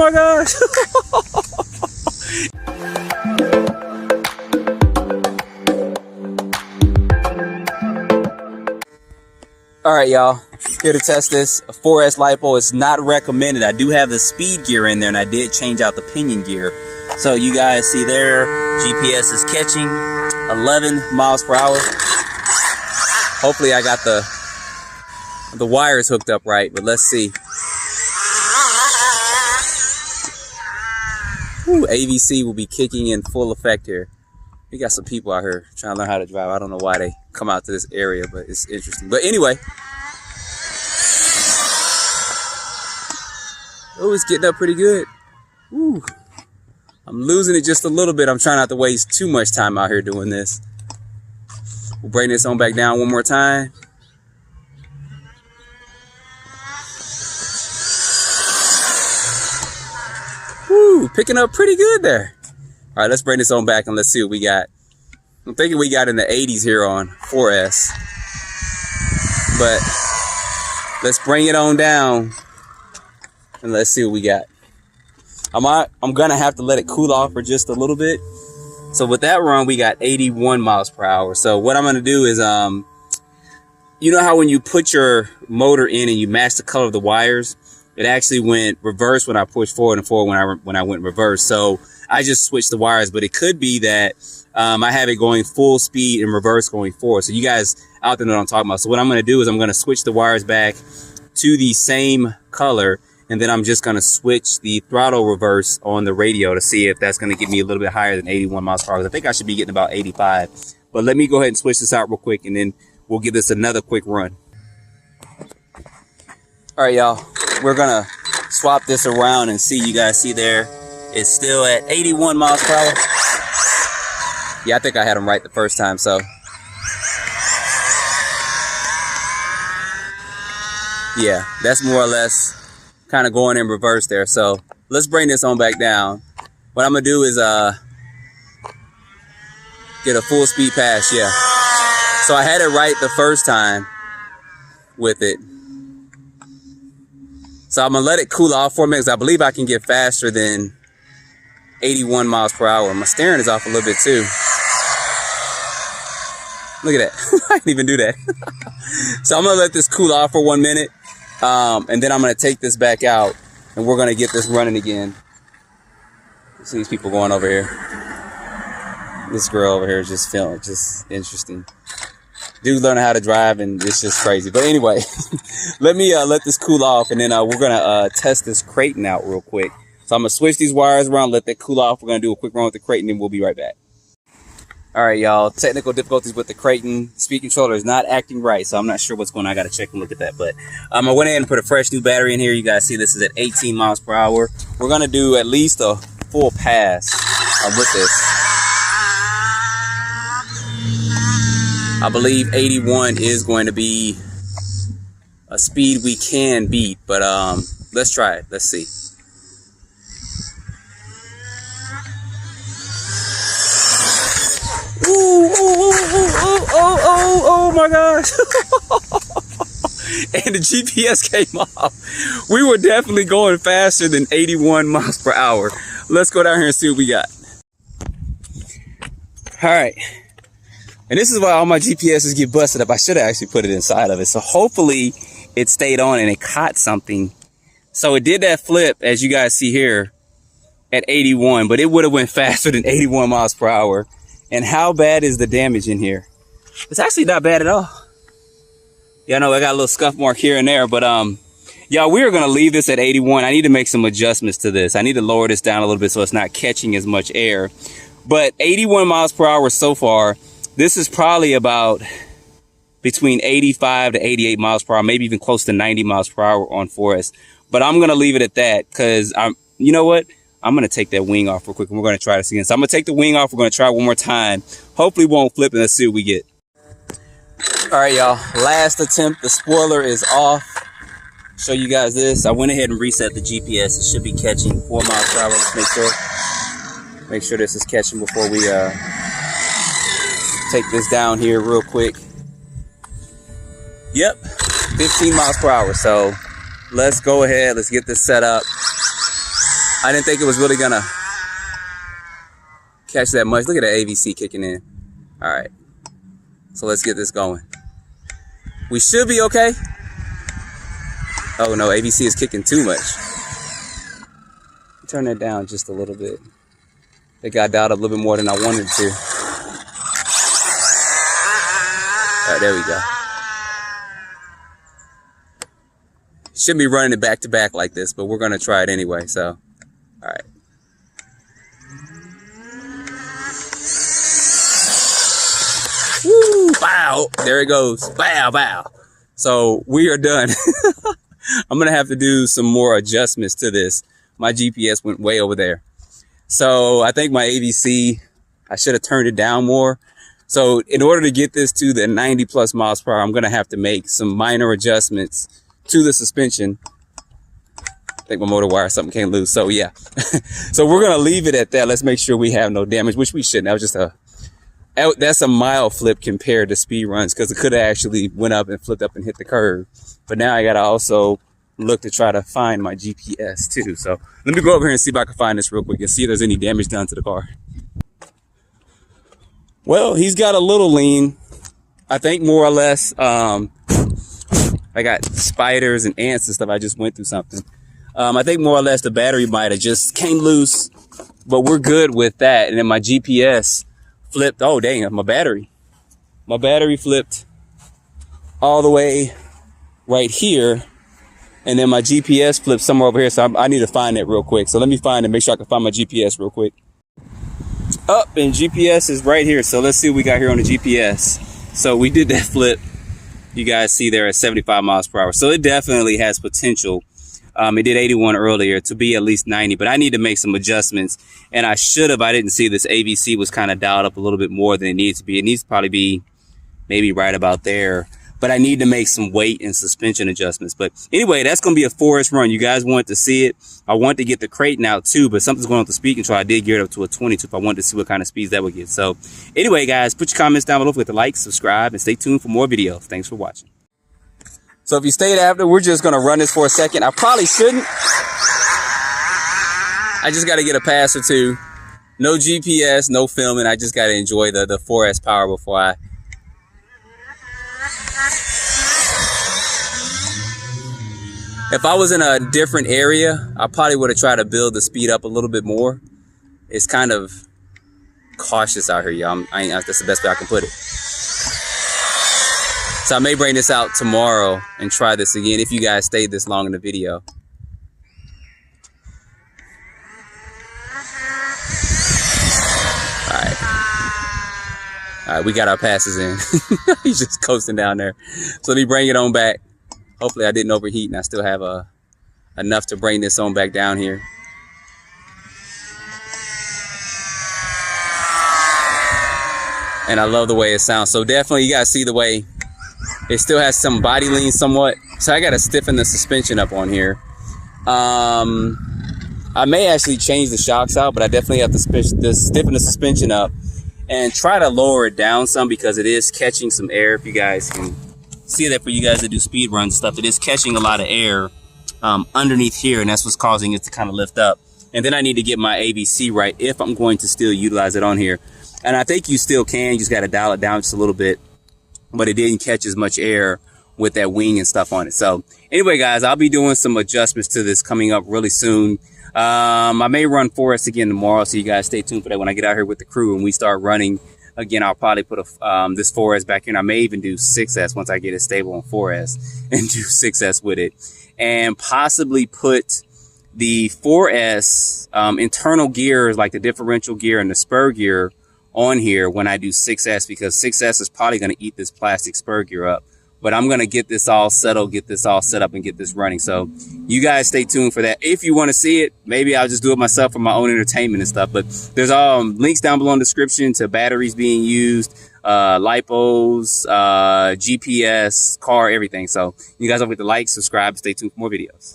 my gosh. All right, y'all, here to test this. A 4S Lipo is not recommended. I do have the speed gear in there, and I did change out the pinion gear. So you guys see there, GPS is catching 11 miles per hour. Hopefully I got the wires hooked up right, but let's see. Ooh, AVC will be kicking in full effect here. We got some people out here trying to learn how to drive. I don't know why they come out to this area, but it's interesting. But anyway. Oh, it's getting up pretty good. Ooh. I'm losing it just a little bit. I'm trying not to waste too much time out here doing this. We'll bring this on back down one more time. Woo, picking up pretty good there. All right, let's bring this on back and let's see what we got. I'm thinking we got in the 80s here on 4S. But let's bring it on down and let's see what we got. I'm gonna have to let it cool off for just a little bit. So with that run, we got 81 miles per hour. So what I'm gonna do is, you know how when you put your motor in and you match the color of the wires, it actually went reverse when I pushed forward and forward when I went reverse. So I just switched the wires, but it could be that I have it going full speed and reverse going forward. So you guys out there know what I'm talking about. So what I'm gonna do is I'm gonna switch the wires back to the same color, and then I'm just going to switch the throttle reverse on the radio to see if that's going to get me a little bit higher than 81 miles per hour. I think I should be getting about 85. But let me go ahead and switch this out real quick, and then we'll give this another quick run. All right, y'all. We're going to swap this around and see. You guys see there, it's still at 81 miles per hour. Yeah, I think I had them right the first time, so. Yeah, that's more or less kind of going in reverse there. So let's bring this on back down. What I'm gonna do is get a full speed pass. Yeah, so I had it right the first time with it, so I'm gonna let it cool off for a minute because I believe I can get faster than 81 miles per hour. My steering is off a little bit too. Look at that. I didn't even do that. So I'm gonna let this cool off for 1 minute. And then I'm going to take this back out and we're going to get this running again. See these people going over here. This girl over here is just filming, just interesting. Dude learning how to drive and it's just crazy. But anyway, let me let this cool off, and then we're going to test this Creighton out real quick. So I'm going to switch these wires around, let that cool off. We're going to do a quick run with the Creighton and we'll be right back. All right, y'all, technical difficulties with the Creighton. Speed controller is not acting right, so I'm not sure what's going on. I got to check and look at that. But I went ahead and put a fresh new battery in here. You guys see this is at 18 miles per hour. We're going to do at least a full pass with this. I believe 81 is going to be a speed we can beat, but let's try it. Let's see. Oh my gosh. And the GPS came off. We were definitely going faster than 81 miles per hour. Let's go down here and see what we got. All right. And this is why all my GPSs get busted up. I should have actually put it inside of it. So hopefully it stayed on and it caught something. So it did that flip, as you guys see here, at 81, but it would have went faster than 81 miles per hour. And how bad is the damage in here? It's actually not bad at all. Yeah, I know I got a little scuff mark here and there, but y'all, we are gonna leave this at 81. I need to make some adjustments to this. I need to lower this down a little bit so it's not catching as much air. But 81 miles per hour so far. This is probably about between 85 to 88 miles per hour, maybe even close to 90 miles per hour on 4S. But I'm gonna leave it at that because you know what? I'm going to take that wing off real quick and we're going to try this again. So I'm going to take the wing off. We're going to try one more time. Hopefully it won't flip, and let's see what we get. All right, y'all. Last attempt. The spoiler is off. Show you guys this. I went ahead and reset the GPS. It should be catching 4 miles per hour. Let's make sure this is catching before we take this down here real quick. Yep, 15 miles per hour. So let's go ahead. Let's get this set up. I didn't think it was really gonna catch that much. Look at the AVC kicking in. All right, so let's get this going. We should be okay. Oh no, AVC is kicking too much. Turn that down just a little bit. It got dialed up a little bit more than I wanted to. All right, there we go. Shouldn't be running it back to back like this, but we're gonna try it anyway, so. All right. Woo, bow, there it goes, bow, bow. So we are done. I'm gonna have to do some more adjustments to this. My GPS went way over there. So I think my AVC, I should have turned it down more. So in order to get this to the 90 plus miles per hour, I'm gonna have to make some minor adjustments to the suspension. I think my motor wire, something came loose. So yeah, so we're gonna leave it at that. Let's make sure we have no damage, which we shouldn't. That was just that's a mild flip compared to speed runs, because it could have actually went up and flipped up and hit the curb. But now I gotta also look to try to find my GPS too. So let me go over here and see if I can find this real quick and see if there's any damage done to the car. Well, he's got a little lean. I think more or less, I got spiders and ants and stuff. I just went through something. I think more or less the battery might have just came loose, but we're good with that. And then my GPS flipped. Oh, dang, my battery flipped all the way right here. And then my GPS flipped somewhere over here. So I need to find it real quick. So let me find it, make sure I can find my GPS real quick. Up, and GPS is right here. So let's see what we got here on the GPS. So we did that flip. You guys see there at 75 miles per hour. So it definitely has potential. It did 81 earlier to be at least 90, but I need to make some adjustments. And I didn't see this AVC was kind of dialed up a little bit more than it needs to be. It needs to probably be maybe right about there. But I need to make some weight and suspension adjustments. But anyway, that's going to be a forest run. You guys want to see it. I want to get the Kraton out too, but something's going on with the speed control. I did gear it up to a 22 if I wanted to see what kind of speeds that would get. So anyway, guys, put your comments down below, forget to like, subscribe, and stay tuned for more videos. Thanks for watching. So if you stayed after, we're just going to run this for a second. I probably shouldn't. I just got to get a pass or two. No GPS, no filming. I just got to enjoy the 4S power before I... If I was in a different area, I probably would have tried to build the speed up a little bit more. It's kind of cautious out here, y'all. That's the best way I can put it. So I may bring this out tomorrow and try this again if you guys stayed this long in the video. All right, we got our passes in. He's just coasting down there. So let me bring it on back. Hopefully I didn't overheat and I still have enough to bring this on back down here. And I love the way it sounds. So definitely you guys see the way it still has some body lean somewhat. So I got to stiffen the suspension up on here. I may actually change the shocks out, but I definitely have to stiffen the suspension up and try to lower it down some, because it is catching some air. If you guys can see that, for you guys that do speed run stuff, it is catching a lot of air underneath here, and that's what's causing it to kind of lift up. And then I need to get my AVC right if I'm going to still utilize it on here. And I think you still can, you just got to dial it down just a little bit, but it didn't catch as much air with that wing and stuff on it. So anyway, guys, I'll be doing some adjustments to this coming up really soon. I may run 4S again tomorrow, so you guys stay tuned for that. When I get out here with the crew and we start running again, I'll probably put this 4S back in. I may even do 6S once I get it stable on 4S and do 6S with it, and possibly put the 4S internal gears, like the differential gear and the spur gear, on here when I do 6S, because 6S is probably going to eat this plastic spur gear up. But I'm going to get this all settled, get this all set up, and get this running. So you guys stay tuned for that. If you want to see it, maybe I'll just do it myself for my own entertainment and stuff. But there's links down below in the description to batteries being used, lipos, GPS, car, everything. So you guys don't forget to like, subscribe, stay tuned for more videos.